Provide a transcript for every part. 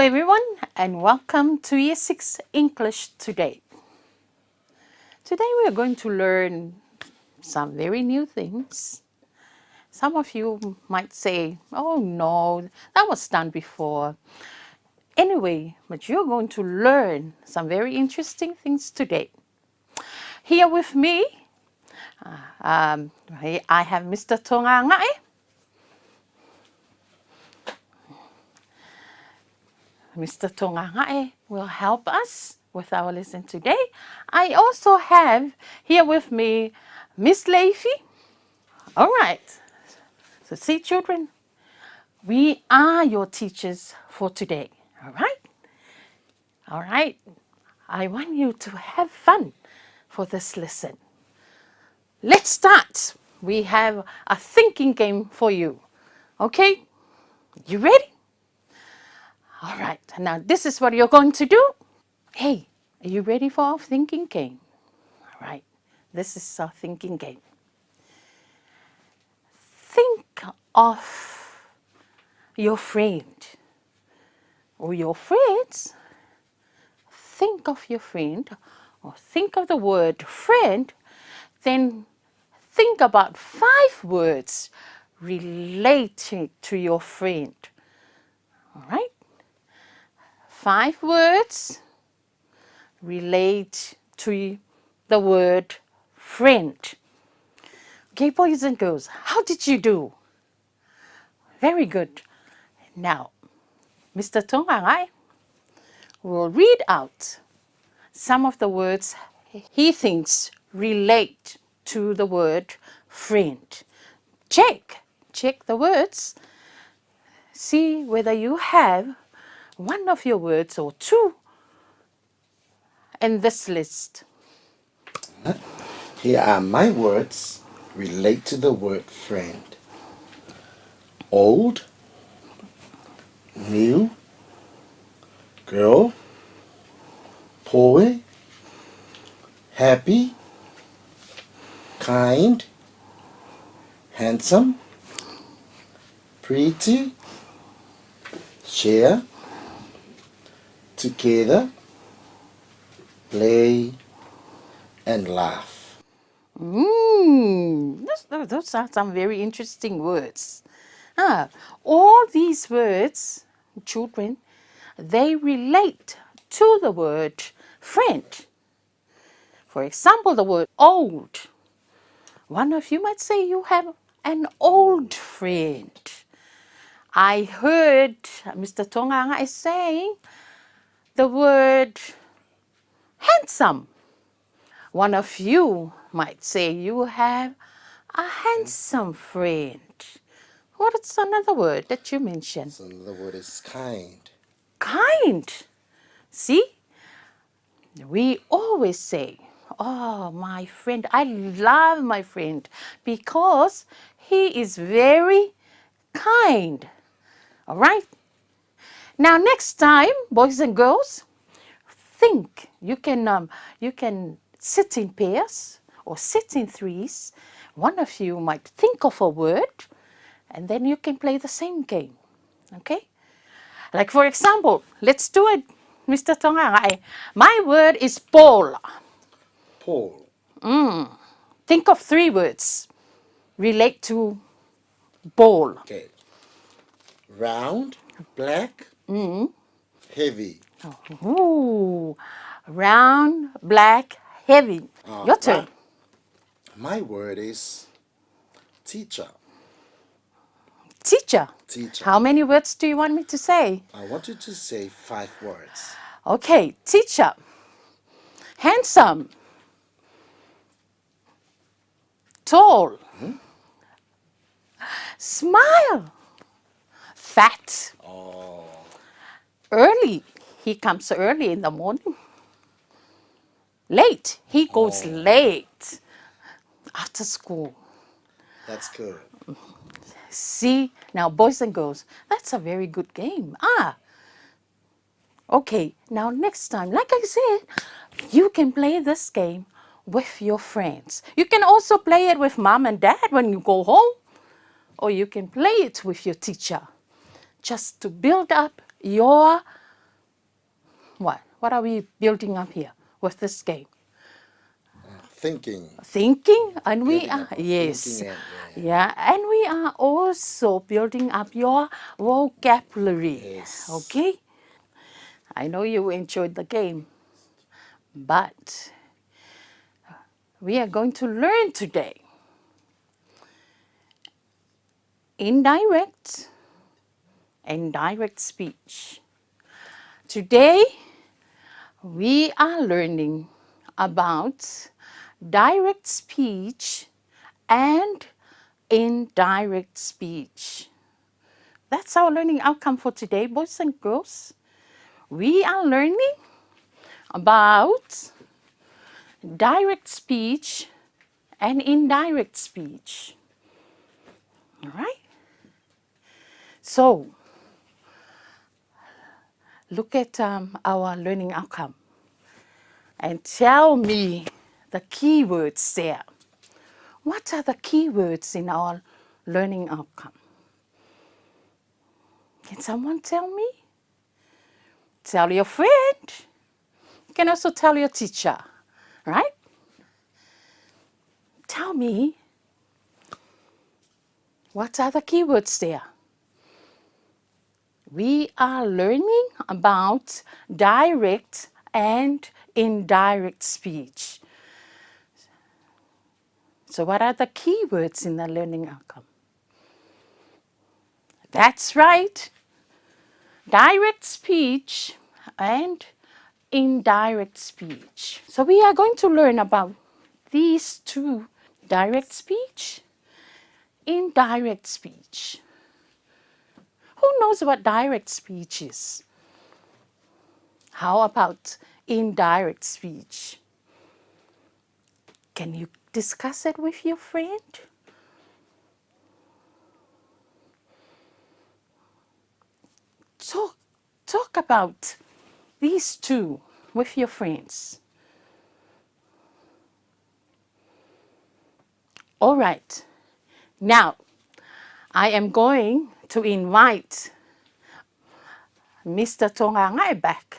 everyone, and welcome to Year 6 English today. Today we are going to learn some very new things. Some of you might say, oh no, that was done before. Anyway, but you're going to learn some very interesting things today. Here with me, I have Mr. Tongangai. Mr. Tongangai will help us with our lesson today. I also have here with me Miss Leafy. All right. So see, children, we are your teachers for today. All right? All right. I want you to have fun for this lesson. Let's start. We have a thinking game for you. Okay? You ready? All right. Now, this is what you're going to do. Hey, are you ready for our thinking game? All right. This is our thinking game. Think of your friend or your friends. Think of your friend or think of the word friend. Then think about 5 words related to your friend. All right? 5 words relate to the word friend. Okay, boys and girls, how did you do? Very good. Now, Mr. Tongangai will read out some of the words he thinks relate to the word friend. Check the words. See whether you have one of your words or 2 in this list. Here are my words relate to the word friend. Old, new, girl, poet, happy, kind, handsome, pretty, share, together, play, and laugh. Those are some very interesting words. All these words, children, they relate to the word friend. For example, the word old. One of you might say you have an old friend. I heard Mr. Tongangai saying the word handsome. One of you might say you have a handsome friend. What is another word that you mentioned? So another word is kind. Kind. See? We always say, oh, my friend, I love my friend because he is very kind. All right? Now, next time, boys and girls, think. You can sit in pairs or sit in threes. One of you might think of a word, and then you can play the same game. Okay? Like, for example, let's do it, Mr. Tongangai. My word is Paul. Paul. Think of 3 words relate to ball. Okay. Round, black, heavy. Ooh, round, black, heavy. Your turn. My word is teacher. Teacher. Teacher. How many words do you want me to say? I want you to say 5 words. Okay, teacher. Handsome. Tall. Smile. Fat. Oh. Early. He comes early in the morning. Late. He goes late after school. That's good. See, now boys and girls, that's a very good game. Okay, now next time, like I said, you can play this game with your friends. You can also play it with mom and dad when you go home, or you can play it with your teacher, just to build up your What? What are we building up here with this game? Thinking. Thinking, and we Building are, up of yes, thinking and yeah, and we are also building up your vocabulary. yes. Okay, I know you enjoyed the game, but we are going to learn today indirect and direct speech. Today we are learning about direct speech and indirect speech. That's our learning outcome for today, boys and girls. We are learning about direct speech and indirect speech. All right? So, look at our learning outcome and tell me the keywords there. What are the keywords in our learning outcome? Can someone tell me? Tell your friend. You can also tell your teacher, right? Tell me, what are the keywords there? We are learning about direct and indirect speech. So what are the keywords in the learning outcome? That's right. Direct speech and indirect speech. So we are going to learn about these two: direct speech, indirect speech. Who knows what direct speech is? How about indirect speech? Can you discuss it with your friend? Talk about these two with your friends. All right. Now, I am going to invite Mr. Tongangai back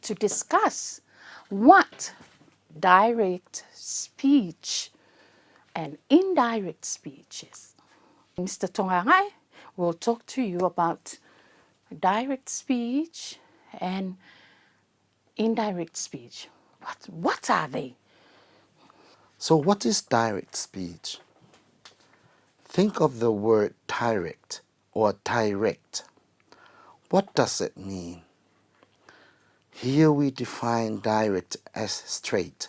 to discuss what direct speech and indirect speech is. Mr. Tongangai will talk to you about direct speech and indirect speech. What are they? So what is direct speech? Think of the word direct or direct. What does it mean? Here we define direct as straight.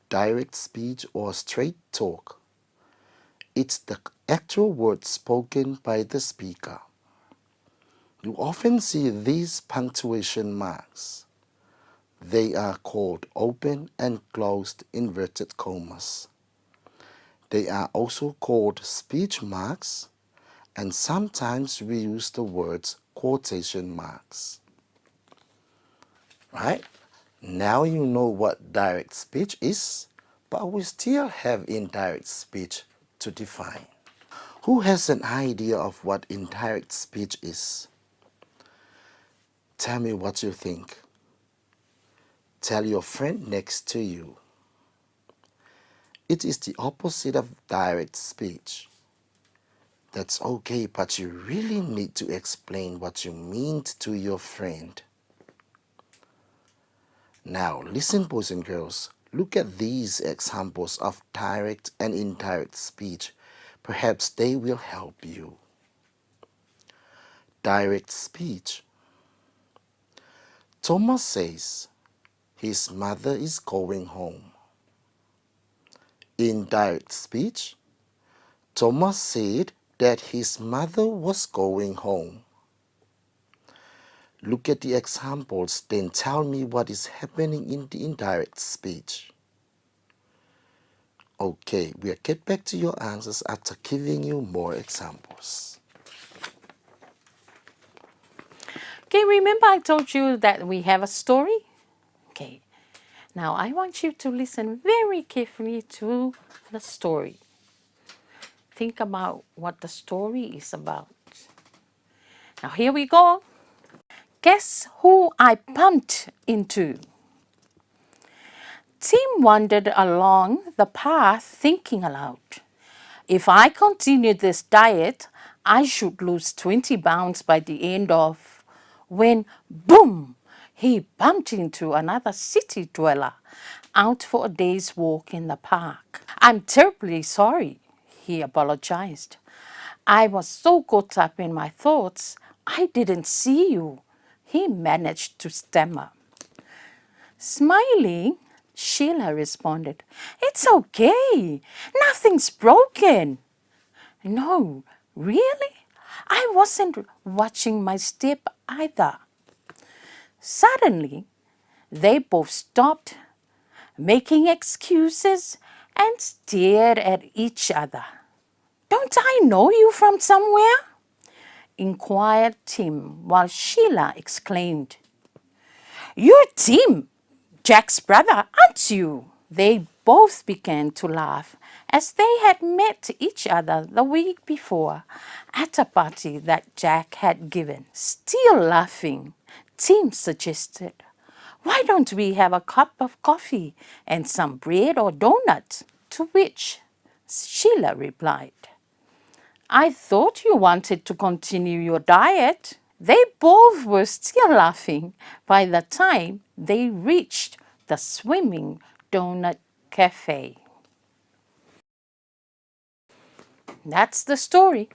Direct speech or straight talk. It's the actual words spoken by the speaker. You often see these punctuation marks. They are called open and closed inverted commas. They are also called speech marks, and sometimes we use the words quotation marks. Right? Now you know what direct speech is, but we still have indirect speech to define. Who has an idea of what indirect speech is? Tell me what you think. Tell your friend next to you. It is the opposite of direct speech. That's okay, but you really need to explain what you mean to your friend. Now, listen, boys and girls. Look at these examples of direct and indirect speech. Perhaps they will help you. Direct speech. Thomas says his mother is going home. Indirect speech. Thomas said that his mother was going home. Look at the examples, then tell me what is happening in the indirect speech. Okay, we'll get back to your answers after giving you more examples. Okay, remember I told you that we have a story? Okay, now I want you to listen very carefully to the story. Think about what the story is about. Now here we go. Guess who I bumped into? Tim wandered along the path thinking aloud. If I continue this diet, I should lose 20 pounds by the end of. When, boom, he bumped into another city dweller out for a day's walk in the park. I'm terribly sorry, he apologized. I was so caught up in my thoughts, I didn't see you, he managed to stammer. Smiling, Sheila responded, It's okay. Nothing's broken. No, really? I wasn't watching my step either. Suddenly, they both stopped, making excuses, and stared at each other. Don't I know you from somewhere? Inquired Tim, while Sheila exclaimed, You're Tim, Jack's brother, aren't you? They both began to laugh as they had met each other the week before at a party that Jack had given. Still laughing, Tim suggested, Why don't we have a cup of coffee and some bread or donuts? To which Sheila replied, I thought you wanted to continue your diet. They both were still laughing by the time they reached the Swimming Donut Cafe. That's the story.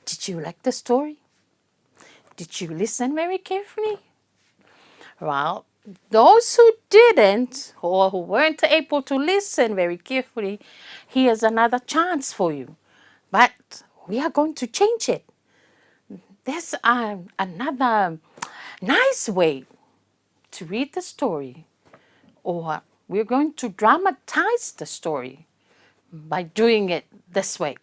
Did you like the story? Did you listen very carefully? Well, those who didn't or who weren't able to listen very carefully, here's another chance for you. But we are going to change it. There's another nice way to read the story, or we're going to dramatize the story by doing it this way.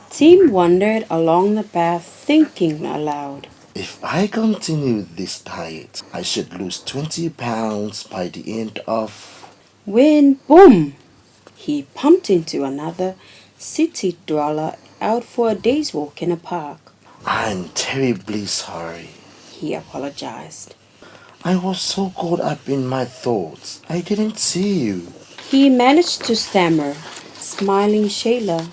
Tim wandered along the path thinking aloud. If I continue this diet, I should lose 20 pounds by the end of. When, boom, he bumped into another city dweller out for a day's walk in a park. I'm terribly sorry, He apologized. I was so caught up in my thoughts, I didn't see you. He managed to stammer. Smiling Sheila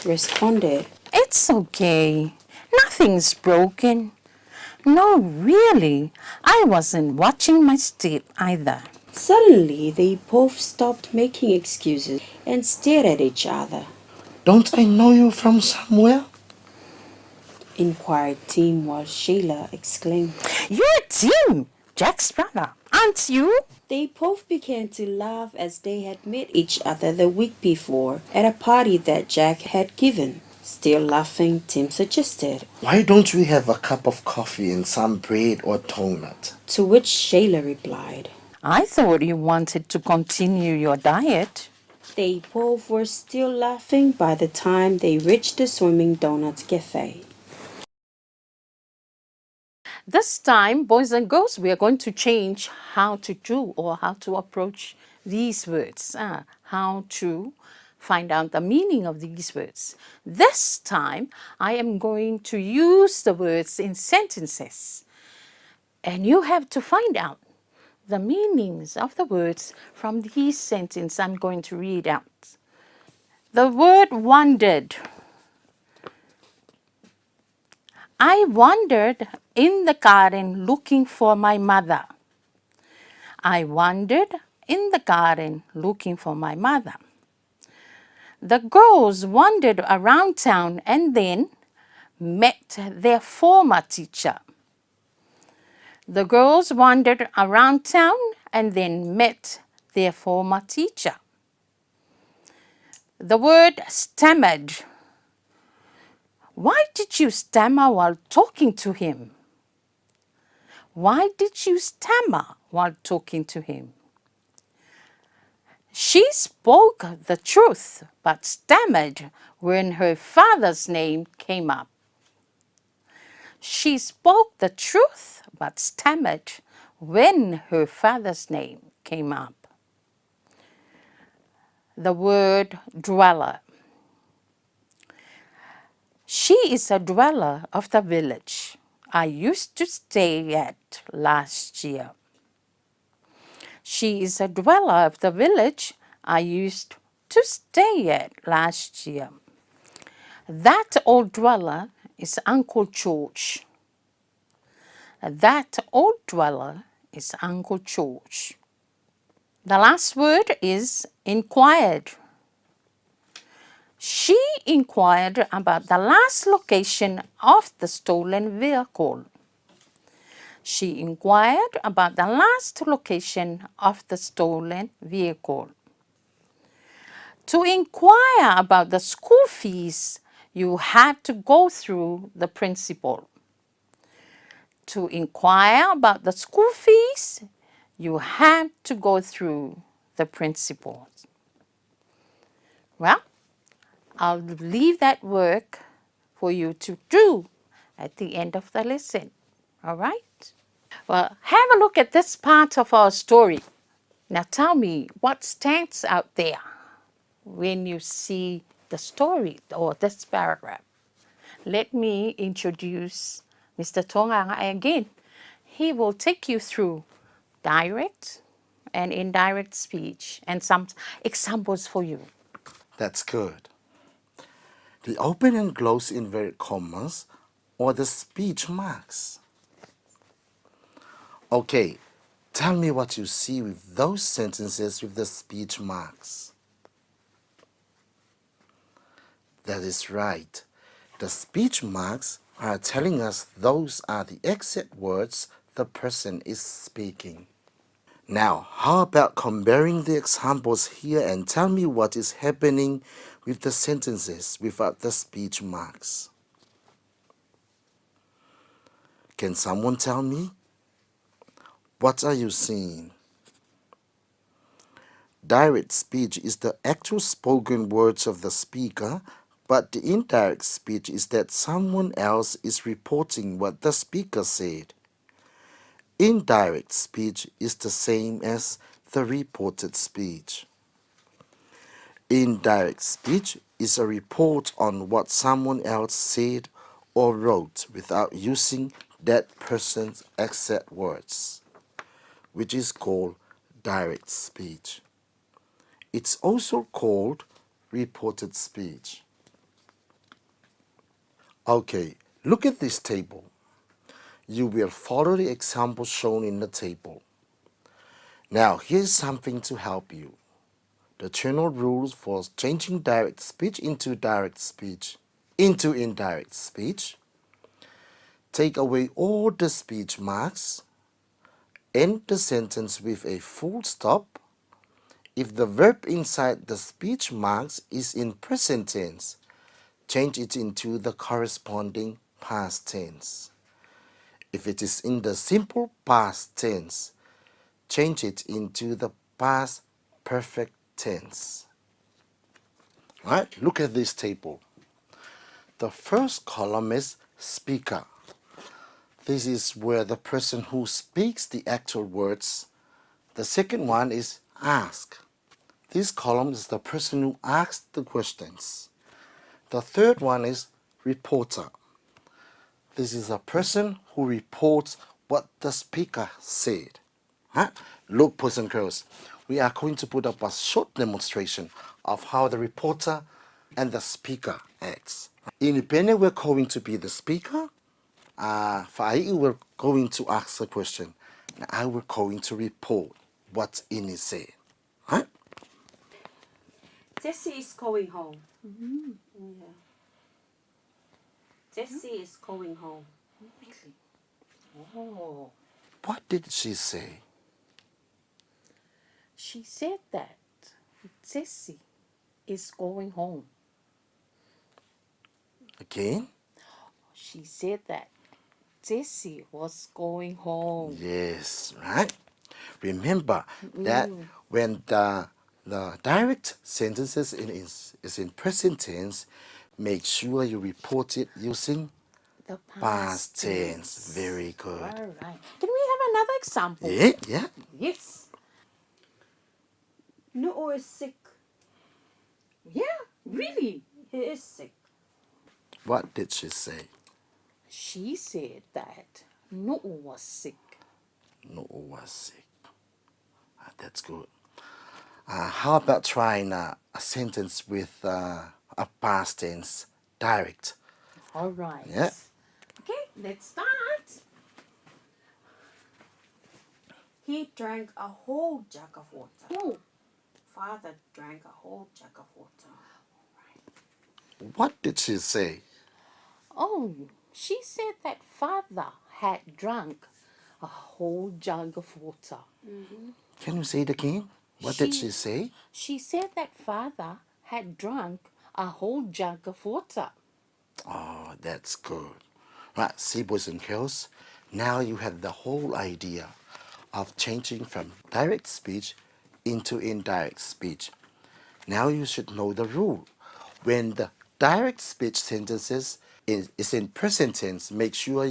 responded, It's okay. Nothing's broken. No, really. I wasn't watching my step either. Suddenly, they both stopped making excuses and stared at each other. Don't I know you from somewhere? Inquired Tim while Sheila exclaimed. You're Tim, Jack's brother, aren't you? They both began to laugh as they had met each other the week before at a party that Jack had given. Still laughing, Tim suggested. Why don't we have a cup of coffee and some bread or donut? To which Sheila replied. I thought you wanted to continue your diet. They both were still laughing by the time they reached the Swimming Donuts Cafe. This time, boys and girls, we are going to change how to do or how to approach these words, how to find out the meaning of these words. This time, I am going to use the words in sentences, and you have to find out the meanings of the words from these sentences I'm going to read out. The word wandered. I wandered in the garden looking for my mother. I wandered in the garden looking for my mother. The girls wandered around town and then met their former teacher. The girls wandered around town and then met their former teacher. The word stammered. Why did you stammer while talking to him? Why did you stammer while talking to him? She spoke the truth, but stammered when her father's name came up. She spoke the truth, but stammered when her father's name came up. The word dweller. She is a dweller of the village. I used to stay at last year. She is a dweller of the village I used to stay at last year. That old dweller is Uncle George. That old dweller is Uncle George. The last word is inquired. She inquired about the last location of the stolen vehicle. She inquired about the last location of the stolen vehicle. To inquire about the school fees, you had to go through the principal. To inquire about the school fees, you had to go through the principal. Well, I'll leave that work for you to do at the end of the lesson. All right? Well, have a look at this part of our story. Now tell me what stands out there when you see the story or this paragraph. Let me introduce Mr. Tonga again. He will take you through direct and indirect speech and some examples for you. That's good. The open and close inverted commas or the speech marks. Okay, tell me what you see with those sentences with the speech marks. That is right. The speech marks are telling us those are the exact words the person is speaking. Now, how about comparing the examples here and tell me what is happening with the sentences without the speech marks? Can someone tell me? What are you seeing? Direct speech is the actual spoken words of the speaker, but the indirect speech is that someone else is reporting what the speaker said. Indirect speech is the same as the reported speech. Indirect speech is a report on what someone else said or wrote without using that person's exact words, which is called direct speech. It's also called reported speech. Okay, look at this table. You will follow the examples shown in the table. Now, here's something to help you. The general rules for changing direct speech into indirect speech. Take away all the speech marks. End the sentence with a full stop. If the verb inside the speech marks is in present tense, change it into the corresponding past tense. If it is in the simple past tense, change it into the past perfect tense. Right? Look at this table. The first column is speaker. This is where the person who speaks the actual words. The second one is ask. This column is the person who asks the questions. The third one is reporter. This is a person who reports what the speaker said. Huh? Look, boys and girls, we are going to put up a short demonstration of how the reporter and the speaker acts. Independent, we're going to be the speaker. Fai, we're going to ask a question. And I will going to report what Ini said. Huh? Jessie is going home. Yeah. Jessie is going home. Oh, What did she say? she said that Jessie is going home. Again? She said that Jessie was going home. Yes, right? Remember that when the direct sentences is in present tense, make sure you report it using The past tense. Very good. All right. Can we have another example? Yeah. Yes. Nu'o is sick. Yeah, really. He is sick. What did she say? She said that Nu'u was sick. No was sick. That's good. How about trying a sentence with a past tense direct? All right. Yeah. Okay, let's start. He drank a whole jug of water. Oh, Father drank a whole jug of water. What did she say? oh, she said that father had drunk a whole jug of water. Can you say it again? What did she say? She said that father had drunk a whole jug of water. Oh, that's good. Right, see, boys and girls, now you have the whole idea of changing from direct speech into indirect speech. Now you should know the rule. When the direct speech sentences is in present tense, make sure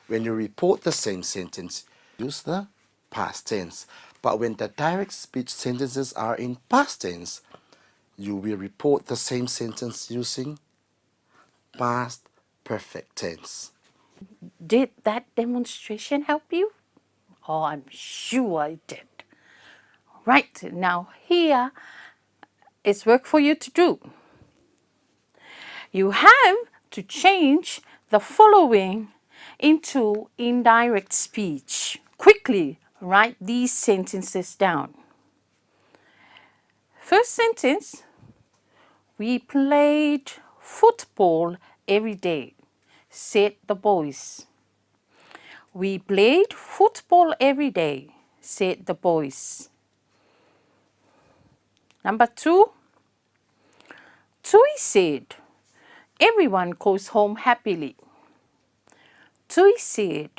when you report the same sentence, use the past tense. But when the direct speech sentences are in past tense, you will report the same sentence using past perfect tense. Did that demonstration help you? Oh, I'm sure it did. Right, now here is work for you to do. You have to change the following into indirect speech. Quickly write these sentences down. First sentence, we played football every day, said the boys. We played football every day, said the boys. Number 2, Tui said, everyone goes home happily. Tui said,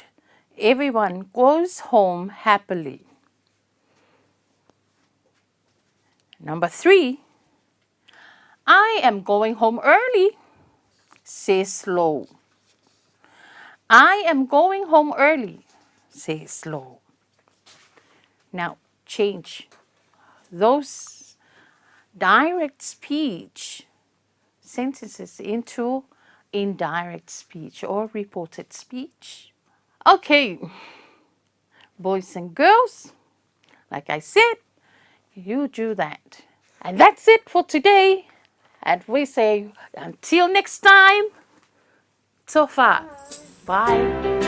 everyone goes home happily. Number 3, I am going home early, says Lo. I am going home early, says Lo. Now change those direct speech sentences into indirect speech or reported speech. Okay, boys and girls, like I said, you do that. And that's it for today. And we say until next time, so far, bye.